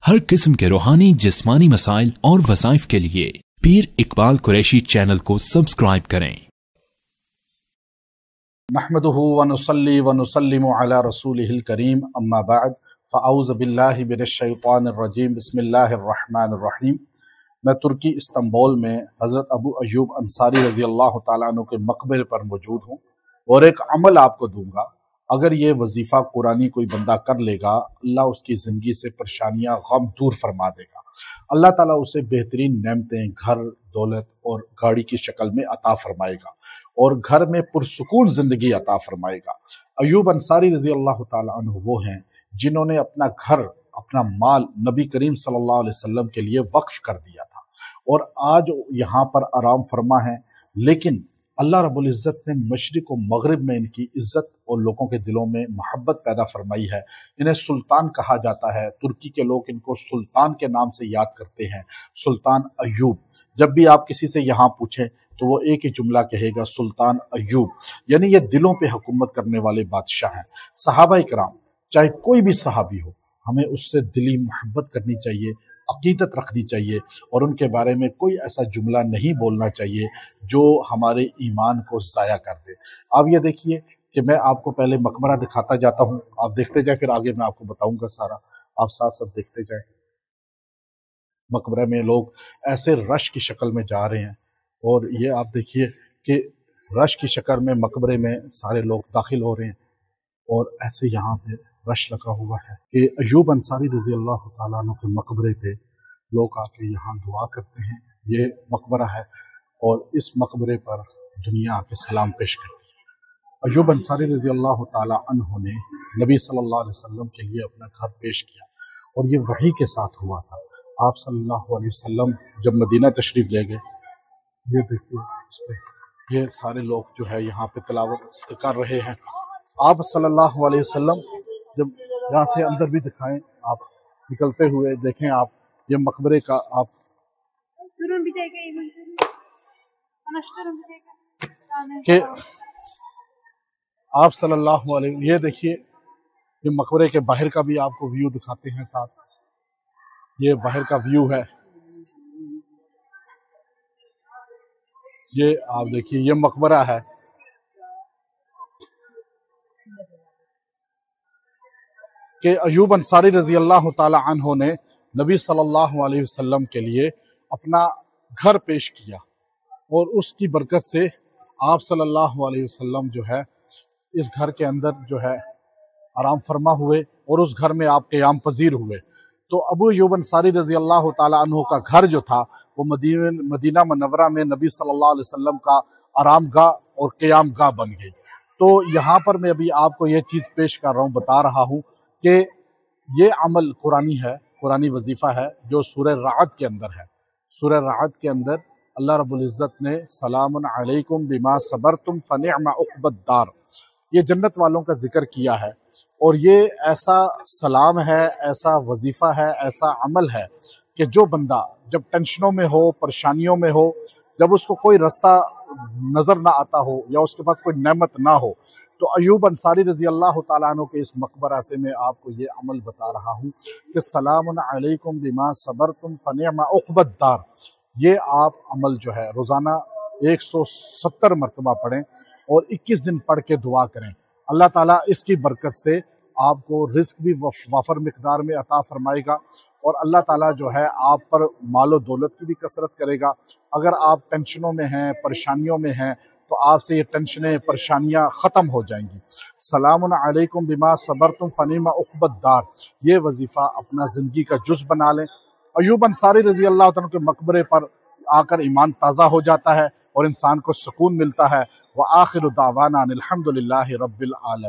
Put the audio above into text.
हर किस्म के रूहानी जिस्मानी मसाइल और वज़ाइफ के लिए पीर इकबाल कुरैशी चैनल को सब्सक्राइब करें। नहमदुहु व नुसल्ली व नुसल्लिमु अला रसूलिहिल करीम, अम्मा बाद, फ़अऊज़ु बिल्लाहि मिनश शैतानिर रजीम, बिस्मिल्लाहिर रहमानिर रहीम। मैं तुर्की इस्तांबुल में हज़रत अबू अय्यूब अंसारी रज़ी अल्लाह तआला अन्हु के मकबरे पर मौजूद हूँ और एक अमल आपको दूंगा। अगर ये वजीफ़ा कुरानी कोई बंदा कर लेगा, अल्लाह उसकी ज़िंदगी से परेशानियाँ गम दूर फरमा देगा। अल्लाह ताला उसे बेहतरीन नेमतें घर, दौलत और गाड़ी की शक्ल में अता फरमाएगा और घर में पुरसुकून ज़िंदगी अता फरमाएगा। अय्यूब अंसारी रज़ी अल्लाह तआला अन्हु वो हैं जिन्होंने अपना घर, अपना माल नबी करीम सल्लल्लाहु अलैहि वसल्लम के लिए वक्फ कर दिया था और आज यहाँ पर आराम फरमा है। लेकिन अल्लाह रब्बुल इज़्ज़त ने मशरिक़ और मगरिब में इनकी इज़्ज़त और लोगों के दिलों में मोहब्बत पैदा फरमाई है। इन्हें सुल्तान कहा जाता है। तुर्की के लोग इनको सुल्तान के नाम से याद करते हैं, सुल्तान अय्यूब। जब भी आप किसी से यहाँ पूछें तो वो एक ही जुमला कहेगा, सुल्तान अय्यूब, यानी ये दिलों पे हुकूमत करने वाले बादशाह हैं। सहाबा इकराम, चाहे कोई भी सहाबी हो, हमें उससे दिली मोहब्बत करनी चाहिए, अकीदत रखनी चाहिए और उनके बारे में कोई ऐसा जुमला नहीं बोलना चाहिए जो हमारे ईमान को ज़ाया कर दे। अब ये देखिए कि मैं आपको पहले मकबरा दिखाता जाता हूँ, आप देखते जाए, फिर आगे मैं आपको बताऊंगा सारा, आप साथ साथ देखते जाए। मकबरे में लोग ऐसे रश की शक्ल में जा रहे हैं और ये आप देखिए कि रश की शक्ल में मकबरे में सारे लोग दाखिल हो रहे हैं और ऐसे यहाँ पे रश लगा हुआ है कि अय्यूब अंसारी रज़ी अल्लाह तआला अन्हु के मकबरे पे लोग आके यहाँ दुआ करते हैं। ये मकबरा है और इस मकबरे पर दुनिया आके सलाम पेश करती है। अय्यूब अंसारी रज़ी अल्लाह तआला अन्हु ने नबी सल्लल्लाहु अलैहि वसल्लम के लिए अपना घर पेश किया और ये वही के साथ हुआ था। आप सल्लल्लाहु अलैहि वसल्लम जब मदीना तशरीफ़ ले गए, ये देखिए इस पे ये सारे लोग जो है यहाँ पे तिलावत कर रहे हैं। आप सल्लल्लाहु अलैहि वसल्लम जब यहाँ से अंदर भी दिखाएं, आप निकलते हुए देखें, आप ये मकबरे का आप कि आप सल्लल्लाहु अलैहि, ये देखिए ये मकबरे के बाहर का भी आपको व्यू दिखाते हैं साथ। ये बाहर का व्यू है, ये आप देखिए ये मकबरा है। कि अय्यूब अंसारी रज़ी अल्लाह तआला अन्हु ने नबी सल्लल्लाहु अलैहि वसल्लम के लिए अपना घर पेश किया और उसकी बरकत से आप सल्लल्लाहु अलैहि वसल्लम जो है इस घर के अंदर जो है आराम फरमा हुए और उस घर में आप क़याम पजीर हुए। तो अबू अय्यूब अंसारी रज़ी अल्लाह तआला अन्हु का घर जो था वो मदीना मुनव्वरा में नबी सल्लल्लाहु अलैहि वसल्लम का आराम गाह और क़याम गाह बन गई। तो यहाँ पर मैं अभी आपको ये चीज़ पेश कर रहा हूँ, बता रहा हूँ कि ये अमल कुरानी है, कुरानी वजीफ़ा है जो सूरह राअद के अंदर है। सूरह राअद के अंदर अल्लाह रब्बुल इज़्ज़त ने सलामुन अलैकुम बिमा सबरतुम फनिअमा उक़बद्दार, ये जन्नत वालों का जिक्र किया है और ये ऐसा सलाम है, ऐसा वजीफ़ा है, ऐसा अमल है कि जो बंदा जब टेंशनों में हो, परेशानियों में हो, जब उसको कोई रास्ता नज़र ना आता हो या उसके पास कोई नेमत ना हो, तो अय्यूब अंसारी रज़ी अल्लाह तआला अन्हु के इस मकबरा से मैं आपको ये अमल बता रहा हूँ कि सलामुन अलैकुम बिमा सबरतुम फनिअमा उक़बद्दार, ये आप अमल जो है रोज़ाना 170 मरतबा पढ़ें और 21 दिन पढ़ के दुआ करें। अल्लाह ताला इसकी बरकत से आपको रिज़्क़ भी वाफर मिक़दार में अता फरमाएगा और अल्लाह ताला जो है आप पर मालो दौलत की भी कसरत करेगा। अगर आप टेंशनों में हैं, परेशानियों में हैं, तो आपसे ये टेंशनें, परेशानियाँ ख़त्म हो जाएंगी। सलामुन अलैकुम बिमा सबरतुम फनिअमा उक़बद्दार, ये वजीफ़ा अपना ज़िंदगी का जुज़ बना लें। अय्यूब अंसारी रज़ी अल्लाह तआला के मकबरे पर आकर ईमान ताज़ा हो जाता है और इंसान को सुकून मिलता है। व आखिरु दावाना अनिल हम्दुलिल्लाहि रब्बिल आलमीन।